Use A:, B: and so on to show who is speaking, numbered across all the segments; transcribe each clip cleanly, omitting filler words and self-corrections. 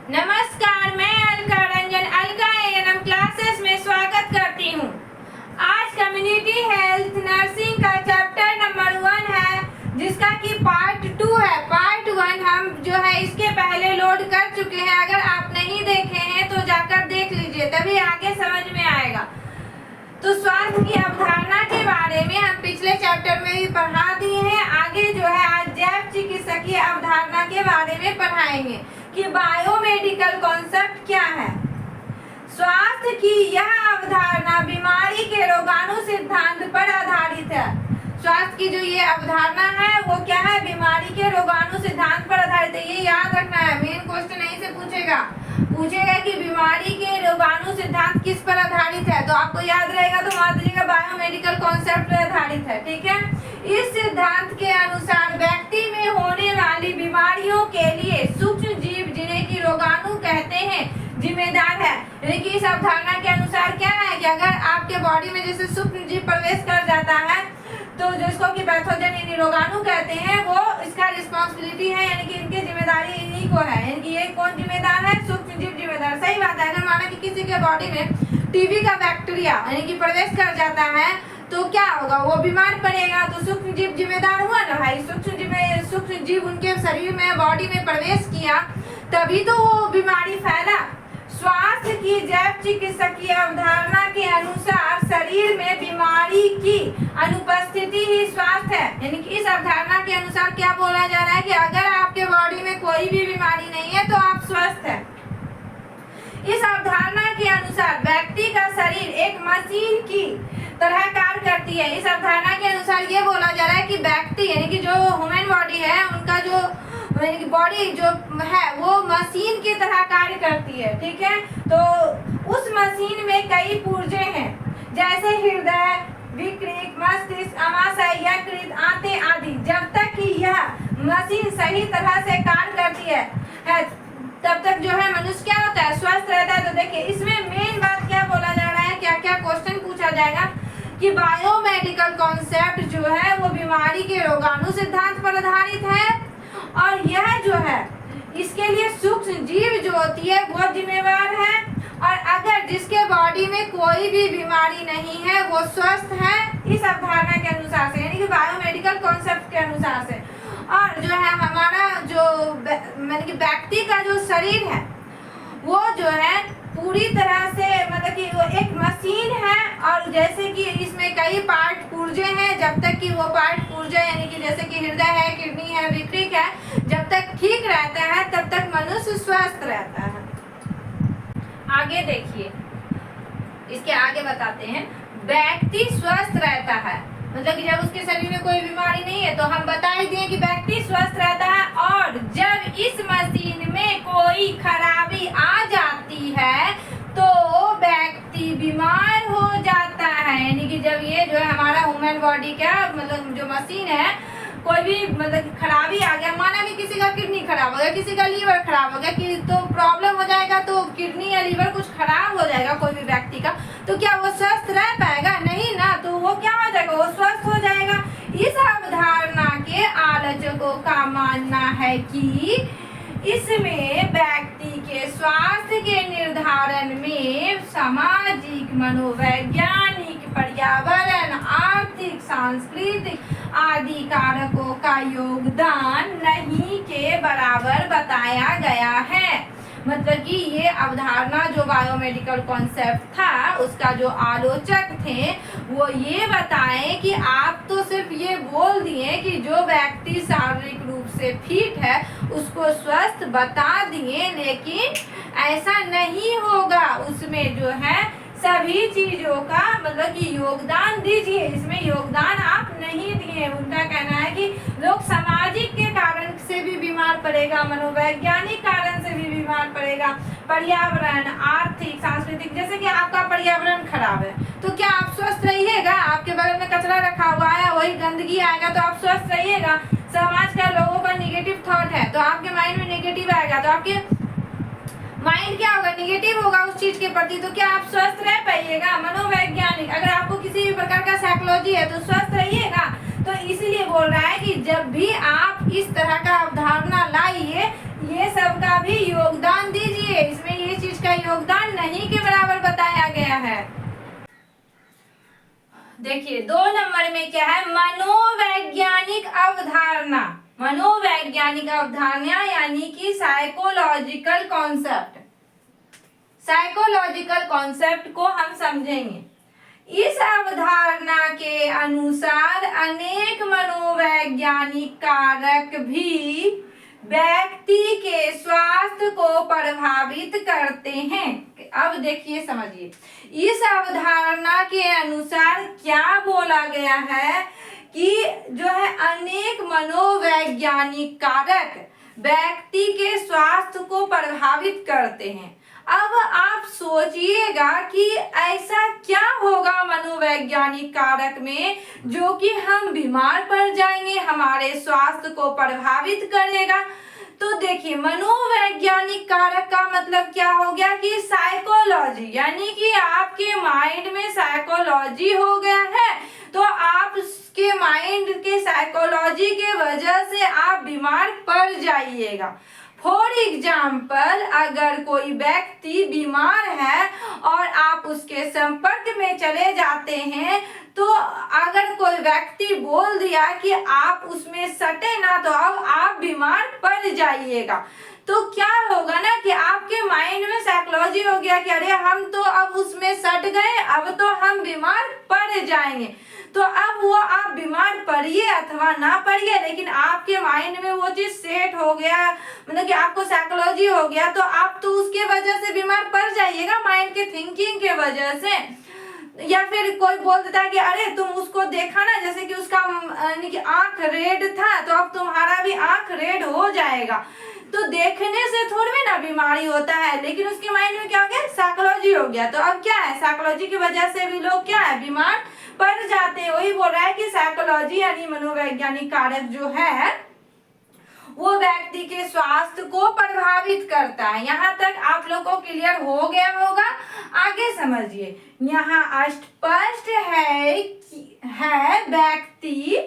A: नमस्कार, मैं Alka Ranjan Alka ANM classes में स्वागत करती हूँ। आज कम्युनिटी हेल्थ नर्सिंग का चैप्टर नंबर 1 है, जिसका कि पार्ट 2 है। पार्ट 1 हम जो है इसके पहले लोड कर चुके हैं। अगर आप नहीं देखे हैं तो जाकर देख लीजिए, तभी आगे समझ में आएगा। तो स्वास्थ्य की अवधारणा के बारे में हम पिछले चैप्टर में ही पढ़ा दिए हैं। आगे जो है आज जैव चिकित्सकीय अवधारणा के बारे में पढ़ाएंगे कि बायोमेडिकल कॉन्सेप्ट क्या है। स्वास्थ्य की यह अवधारणा बीमारी के रोगाणु सिद्धांत पर आधारित है। स्वास्थ्य की जो ये अवधारणा है वो क्या है? बीमारी के रोगाणु सिद्धांत पर आधारित है। ये याद रखना है, मेन क्वेश्चन यहीं से पूछेगा कि बीमारी के रोगाणु सिद्धांत किस पर आधारित है। तो आपको याद रहेगा तो मान लीजिएगा बायोमेडिकल कॉन्सेप्ट पर आधारित है। ठीक है, इस सिद्धांत के अनुसार व्यक्ति में होने वाली बीमारियों के लिए सूक्ष्म जीव, जिन्हें की रोगाणु कहते हैं, जिम्मेदार है। यानी कि इस अवधारणा के अनुसार क्या है कि अगर आपके बॉडी में जैसे सूक्ष्म जीव प्रवेश कर जाता है तो जिसको कि पैथोजन यानी रोगाणु कहते हैं, वो इसका रिस्पॉन्सिबिलिटी है, यानी कि इनकी जिम्मेदारी इन्हीं को है। यानी कि ये कौन जिम्मेदार है? सूक्ष्म जीव जिम्मेदार। सही बात है। अगर माना कि किसी के बॉडी में टीबी का बैक्टीरिया यानी कि प्रवेश कर जाता है तो क्या होगा? वो बीमार पड़ेगा। तो सूक्ष्म जीव जिम्मेदार हुआ ना भाई। सूक्ष्म जीव उनके शरीर में, बॉडी में प्रवेश किया, तभी तो वो बीमारी फैला। स्वास्थ्य की जैव चिकित्सकीय अवधारणा के अनुसार शरीर में बीमारी की अनुपस्थिति ही स्वास्थ्य है। यानी कि इस अवधारणा के अनुसार क्या बोला जा रहा है कि अगर आपके बॉडी में कोई भी बीमारी नहीं है तो आप स्वस्थ हैं। इस अवधारणा के अनुसार व्यक्ति का शरीर एक मशीन की तरह कार्य करती है। इस अवधारणा के अनुसार ये बोला जा रहा है कि व्यक्ति यानी कि जो ह्यूमन बॉडी है, उनका जो बॉडी जो है वो मशीन की तरह कार्य करती है। ठीक है, तो उस मशीन में कई पुर्जे हैं, जैसे हृदय, विकृत, मस्तिष्क, आमाशय, यकृत, आंतें आदि। जब तक कि यह मशीन सही तरह से कार्य करती है तब तक जो है मनुष्य क्या होता है? स्वस्थ रहता है। तो देखिए इसमें मेन बात क्या बोला जा रहा है, क्या क्या क्वेश्चन पूछा जाएगा कि बायोमेडिकल कॉन्सेप्ट जो है वो बीमारी के रोगाणु सिद्धांत पर आधारित है, और यह जो है इसके लिए सूक्ष्म जीव जो होती है वो जिम्मेवार है, और अगर जिसके बॉडी में कोई भी बीमारी नहीं है वो स्वस्थ है, इस अवधारणा के अनुसार से, यानी कि बायोमेडिकल कॉन्सेप्ट के अनुसार से। और जो है हमारा जो यानी कि व्यक्ति का जो शरीर है वो जो है पूरी तरह से मतलब कि वो एक मशीन है, और जैसे कि इसमें कई पार्ट पुर्जे हैं। जब तक कि वो पार्ट पुर्जे यानी कि जैसे कि हृदय है, किडनी है, विकृत है, जब तक ठीक रहता है तब तक मनुष्य स्वस्थ रहता है। आगे देखिए, इसके आगे बताते हैं, व्यक्ति स्वस्थ रहता है मतलब कि जब उसके शरीर में कोई बीमारी नहीं है तो हम बता ही दिए कि व्यक्ति स्वस्थ रहता है। और जब इस मशीन में कोई खराबी आ जाती है तो व्यक्ति बीमार हो जाता है। यानी कि जब ये जो है हमारा ह्यूमन बॉडी का मतलब जो मशीन है, कोई भी मतलब खराबी आ गया, माना कि किसी का किडनी खराब हो गया, किसी का लीवर खराब हो गया, कि तो प्रॉब्लम हो जाएगा, तो किडनी या लीवर कुछ खराब हो जाएगा कोई भी व्यक्ति का, तो क्या वो स्वस्थ रह पाएगा? नहीं ना। तो वो क्या हो जाएगा? वो स्वस्थ हो जाएगा। इस अवधारणा के आलोचकों का मानना है कि इसमें व्यक्ति के स्वास्थ्य के निर्धारण में सामाजिक, मनोवैज्ञानिक, पर्यावरण, आर्थिक, सांस्कृतिक आदि कारकों का योगदान नहीं के बराबर बताया गया है। मतलब कि ये अवधारणा जो बायोमेडिकल कॉन्सेप्ट था उसका जो आलोचक थे वो ये बताएं कि आप तो सिर्फ ये बोल दिए कि जो व्यक्ति शारीरिक रूप से फिट है उसको स्वस्थ बता दिए, लेकिन ऐसा नहीं होगा। उसमें जो है सभी चीजों का मतलब कि योगदान दीजिए। इसमें योगदान आप नहीं दिए। उनका कहना है कि लोग सामाजिक के कारण से भी बीमार पड़ेगा, मनोवैज्ञानिक कारण से भी बीमार पड़ेगा, पर्यावरण, आर्थिक, सांस्कृतिक। जैसे कि आपका पर्यावरण खराब है तो क्या आप स्वस्थ रहिएगा? आपके बगल में कचरा रखा हुआ है, वही गंदगी आएगा तो आप स्वस्थ रहिएगा। समाज का लोगों का निगेटिव थॉट है तो आपके माइंड में निगेटिव आएगा, तो आपके माइंड क्या होगा? निगेटिव होगा उस चीज के प्रति, तो क्या आप स्वस्थ रह पाइएगा? मनोवैज्ञानिक, अगर आपको किसी भी प्रकार का साइकोलॉजी है तो स्वस्थ रहिएगा। तो इसीलिए बोल रहा है कि जब भी आप इस तरह का अवधारणा लाइए, ये सब का भी योगदान दीजिए। देखिए 2 नंबर में क्या है, मनोवैज्ञानिक अवधारणा। मनोवैज्ञानिक अवधारणा यानी कि साइकोलॉजिकल कॉन्सेप्ट। साइकोलॉजिकल कॉन्सेप्ट को हम समझेंगे। इस अवधारणा के अनुसार अनेक मनोवैज्ञानिक कारक भी व्यक्ति के स्वास्थ्य को प्रभावित करते हैं। अब देखिए समझिए, इस अवधारणा के अनुसार क्या बोला गया है कि जो है अनेक मनोवैज्ञानिक कारक व्यक्ति के स्वास्थ्य को प्रभावित करते हैं। अब आप सोचिएगा कि ऐसा क्या होगा मनोवैज्ञानिक कारक में जो कि हम बीमार पड़ जाएंगे, हमारे स्वास्थ्य को प्रभावित करेगा। तो देखिए मनोवैज्ञानिक कारक का मतलब क्या हो गया कि साइकोलॉजी, यानी कि आपके माइंड में साइकोलॉजी हो गया है, तो आप उसके माइंड के साइकोलॉजी के वजह से आप बीमार पड़ जाइएगा। फॉर एग्जाम्पल, अगर कोई व्यक्ति बीमार है और आप उसके संपर्क में चले जाते हैं, तो अगर कोई व्यक्ति बोल दिया कि आप उसमें सटे ना, तो अब आप बीमार पड़ जाइएगा। तो क्या होगा ना कि आपके माइंड में साइकोलॉजी हो गया कि अरे हम तो अब उसमें सट गए, अब तो हम बीमार पड़ जाएंगे। तो अब वो आप बीमार पड़िए अथवा ना पड़िए, लेकिन आपके माइंड में वो चीज सेट हो गया, मतलब कि आपको साइकोलॉजी हो गया, तो आप तो उसके वजह से बीमार पड़ जाइएगा, माइंड के थिंकिंग के वजह से। या फिर कोई बोल देता है कि अरे तुम उसको देखा ना, जैसे कि उसका यानी कि आंख रेड था, तो अब तुम्हारा भी आंख रेड हो जाएगा। तो देखने से थोड़ी ना बीमारी होता है, लेकिन उसके माइंड में क्या हो गया, साइकोलॉजी हो गया। तो अब क्या है, साइकोलॉजी की वजह से भी लोग क्या है, बीमार पड़ जाते हैं। वही बोल रहा है कि साइकोलॉजी यानी मनोवैज्ञानिक कारक जो है वो व्यक्ति के स्वास्थ्य को प्रभावित करता है। यहाँ तक आप लोगों को क्लियर हो गया होगा। आगे समझिए, यहाँ स्पष्ट है व्यक्ति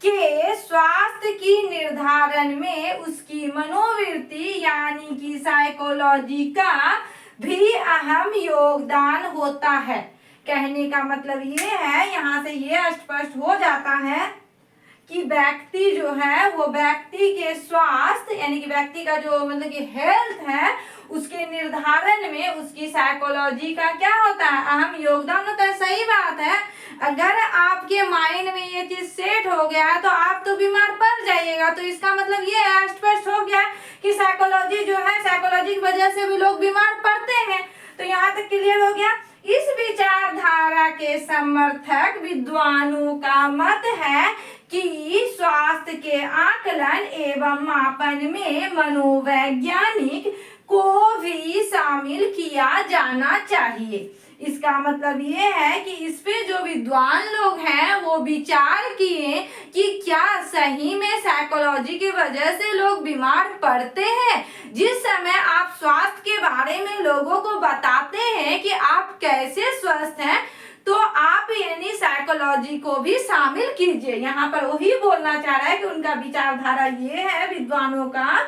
A: के स्वास्थ्य की निर्धारण में उसकी मनोवृत्ति यानी कि साइकोलॉजी का भी अहम योगदान होता है। कहने का मतलब ये है, यहाँ से ये स्पष्ट हो जाता है कि व्यक्ति जो है वो व्यक्ति के स्वास्थ्य यानी कि व्यक्ति का जो मतलब कि हेल्थ है उसके निर्धारण में उसकी साइकोलॉजी का क्या होता है, अहम योगदान होता है। सही बात है, अगर आपके माइंड में ये चीज सेट हो गया है तो आप तो बीमार पड़ जाइएगा। तो इसका मतलब ये स्पष्ट हो गया कि साइकोलॉजी जो है, साइकोलॉजी की वजह से भी लोग बीमार पड़ते हैं। तो यहाँ तक क्लियर हो गया। इस विचारधारा के समर्थक विद्वानों का मत है कि स्वास्थ्य के आकलन एवं मापन में मनोवैज्ञानिक को भी शामिल किया जाना चाहिए। इसका मतलब ये है कि इस पे जो विद्वान लोग हैं वो विचार किए कि क्या सही में साइकोलॉजी की वजह से लोग बीमार पड़ते हैं। जिस समय आप स्वास्थ्य के बारे में लोगों को बताते हैं कि आप कैसे स्वस्थ हैं, तो आप यानी साइकोलॉजी को भी शामिल कीजिए। यहाँ पर वही बोलना चाह रहा है कि उनका विचारधारा ये है विद्वानों का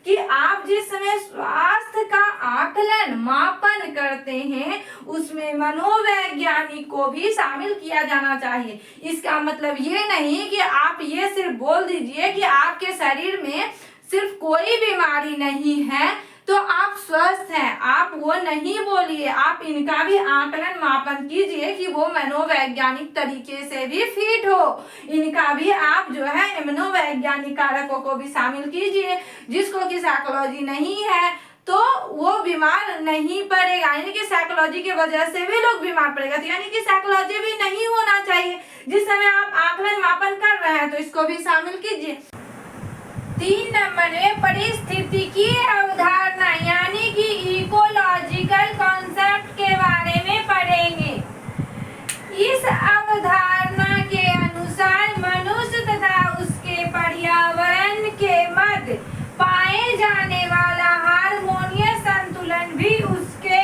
A: कि आप जिस समय स्वास्थ्य का आकलन मापन करते हैं उसमें मनोवैज्ञानिक को भी शामिल किया जाना चाहिए। इसका मतलब ये नहीं कि आप ये सिर्फ बोल दीजिए कि आपके शरीर में सिर्फ कोई बीमारी नहीं है तो आप स्वस्थ हैं, आप वो नहीं बोलिए। आप इनका भी आकलन मापन कीजिए कि वो मनोवैज्ञानिक तरीके से भी फिट हो। इनका भी आप जो है मनोवैज्ञानिक कारकों को भी शामिल कीजिए। जिसको कि साइकोलॉजी नहीं है तो वो बीमार नहीं पड़ेगा, यानी कि साइकोलॉजी की वजह से भी लोग बीमार पड़ेगा। तो यानी कि साइकोलॉजी भी नहीं होना चाहिए। जिस समय आप आकलन मापन कर रहे हैं तो इसको भी शामिल कीजिए। 3 नंबर में परिस्थितिकी अवधारणा यानी कि इकोलॉजिकल कॉन्सेप्ट के बारे में पढ़ेंगे। इस अवधारणा के अनुसार मनुष्य तथा उसके पर्यावरण के मध्य पाए जाने वाला हार्मोनियस संतुलन भी उसके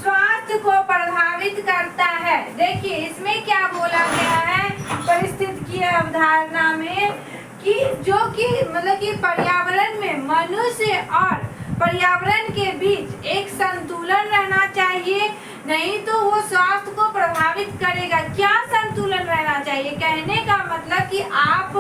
A: स्वास्थ्य को प्रभावित करता है। देखिए इसमें क्या बोला गया है परिस्थितिकी अवधारणा में कि जो कि मतलब कि पर्यावरण में मनुष्य और पर्यावरण के बीच एक संतुलन रहना चाहिए, नहीं तो वो स्वास्थ्य को प्रभावित करेगा। क्या संतुलन रहना चाहिए? कहने का मतलब कि आप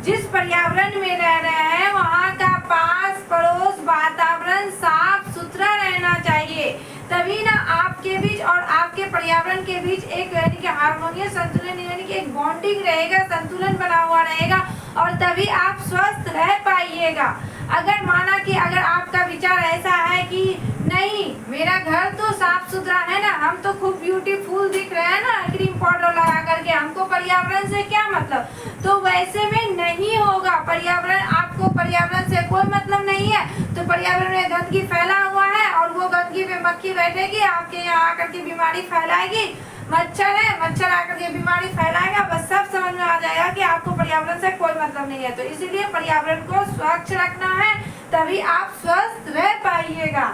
A: जिस पर्यावरण में रह रहे हैं वहाँ का पास पड़ोस वातावरण साफ सुथरा रहना चाहिए, तभी ना आपके बीच और आपके पर्यावरण के बीच एक यानी कि हार्मोनियस संतुलन यानी कि एक बॉन्डिंग रहेगा, संतुलन बना हुआ रहेगा और तभी आप स्वस्थ रह पाइएगा। अगर माना कि अगर आपका विचार ऐसा है कि नहीं मेरा घर तो साफ सुथरा है ना, हम तो खूब ब्यूटीफुल दिख रहे हैं ना क्रीम पाउडर लगा करके, हमको पर्यावरण से क्या मतलब, तो वैसे में नहीं होगा। पर्यावरण आपको पर्यावरण से कोई मतलब नहीं है तो पर्यावरण में गंदगी फैला हुआ है और वो गंदगी पे मक्खी बैठेगी, आपके यहाँ आकर के बीमारी फैलाएगी। मच्छर है, मच्छर आकर के बीमारी फैलाएगा, बस सब समझ में आ जाएगा कि आपको पर्यावरण से कोई मतलब नहीं है। तो इसीलिए पर्यावरण को स्वच्छ रखना है, तभी आप स्वस्थ रह पाइएगा।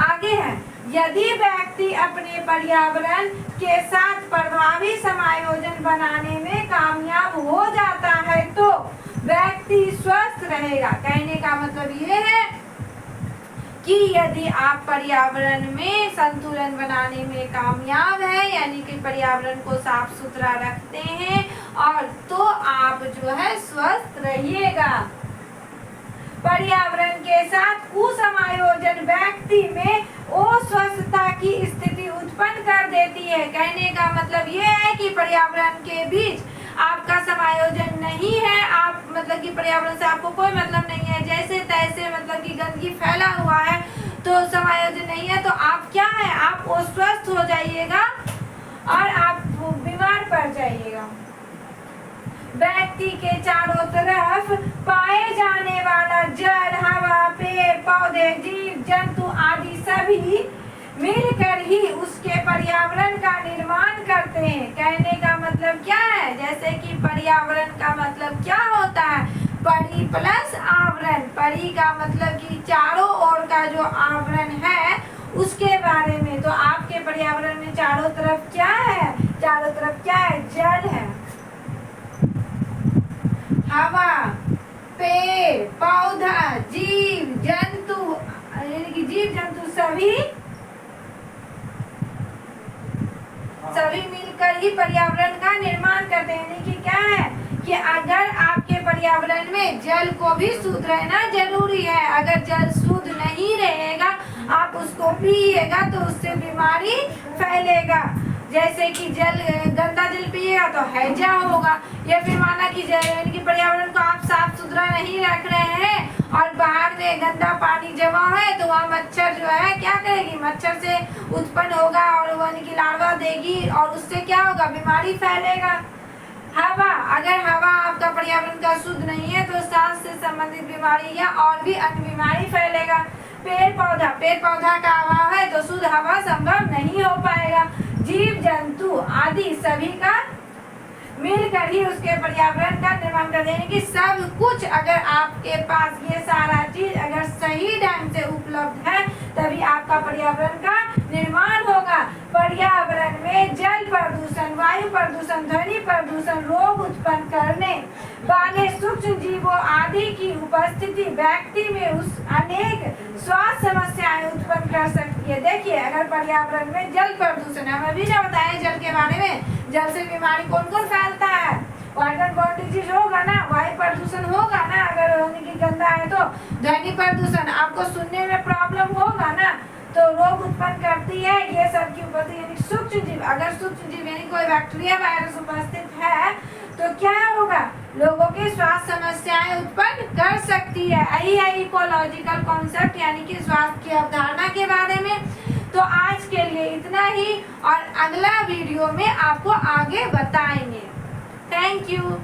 A: आगे है, यदि व्यक्ति अपने पर्यावरण के साथ प्रभावी समायोजन बनाने में कामयाब हो जाता है तो व्यक्ति स्वस्थ रहेगा। कहने का मतलब ये है कि यदि आप पर्यावरण में संतुलन बनाने में कामयाब है यानी कि पर्यावरण को साफ सुथरा रखते हैं और तो आप जो है स्वस्थ रहिएगा। पर्यावरण के साथ कुसमायोजन व्यक्ति में अस्वस्थता की स्थिति उत्पन्न कर देती है। कहने का मतलब ये है कि पर्यावरण के बीच आपका समायोजन नहीं है, आप मतलब कि पर्यावरण से आपको कोई मतलब नहीं है, जैसे तैसे मतलब कि गंदगी फैला हुआ है तो समायोजन नहीं है, तो आप क्या है, आप अस्वस्थ हो जाइएगा और आप बीमार पड़ जाइएगा। व्यक्ति के चारों तरफ पाए जाने वाला जल, हवा, पेड़ पौधे, जीव जंतु आदि सभी मिलकर ही उसके पर्यावरण का निर्माण करते हैं। कहने का मतलब क्या है, जैसे कि पर्यावरण का मतलब क्या होता है, परि प्लस आवरण। परि का मतलब कि चारों ओर का जो आवरण है उसके बारे में। तो आपके पर्यावरण में चारों तरफ क्या है, चारों तरफ क्या है, जल है, हवा, पेड़ पौधा, जीव जंतु यानी कि जीव जंतु सभी मिलकर ही पर्यावरण का निर्माण करते हैं। यानी कि क्या है कि अगर आपके पर्यावरण में जल को भी शुद्ध रहना जरूरी है, अगर जल शुद्ध नहीं रहेगा आप उसको पिएगा तो उससे बीमारी फैलेगा। जैसे कि गंदा जल पिएगा तो हैजा होगा, या फिर माना कि यानी कि पर्यावरण को आप साफ सुथरा नहीं रख रहे हैं और बाहर में गंदा पानी जमा है तो वहाँ मच्छर जो है क्या करेगी, मच्छर से उत्पन्न होगा और वो यानी कि लार्वा देगी और उससे क्या होगा, बीमारी फैलेगा। हवा, अगर हवा आपका पर्यावरण का शुद्ध नहीं है तो सांस से संबंधित बीमारी या और भी अन्य बीमारी फैलेगा। पेड़ पौधा का अभाव है तो शुद्ध हवा संभव नहीं हो पाएगा। जीव जंतु आदि सभी का मिलकर ही उसके पर्यावरण का निर्माण कर देंगे कि सब कुछ अगर आपके पास ये सारा चीज अगर सही ढंग से उपलब्ध है तभी आपका पर्यावरण का निर्माण होगा। पर्यावरण में जल प्रदूषण, वायु प्रदूषण, ध्वनि प्रदूषण, रोग उत्पन्न करने वाले सूक्ष्म जीवों आदि की उपस्थिति व्यक्ति में उस अनेक स्वास्थ्य समस्याएं उत्पन्न कर सकती है। देखिए अगर पर्यावरण में जल प्रदूषण, हम अभी ना बताए जल के बारे में, जल से बीमारी कौन कौन फैलता है, वाटर बॉर्न डिजीज होगा ना, वायु प्रदूषण होगा ना, अगर होने की गंदा है तो ध्वनि प्रदूषण, आपको सुनने में प्रॉब्लम होगा ना, तो रोग उत्पन्न करती है। ये सब की उपस्थिति यानी सूक्ष्म जीव, अगर सूक्ष्म जीव यानी कोई बैक्टीरिया वायरस उपस्थित है तो क्या होगा, लोगों के स्वास्थ्य समस्याएं उत्पन्न कर सकती है। यही है इकोलॉजिकल कॉन्सेप्ट यानी कि स्वास्थ्य की अवधारणा के बारे में। तो आज के लिए इतना ही और अगला वीडियो में आपको आगे बताएंगे। Thank you.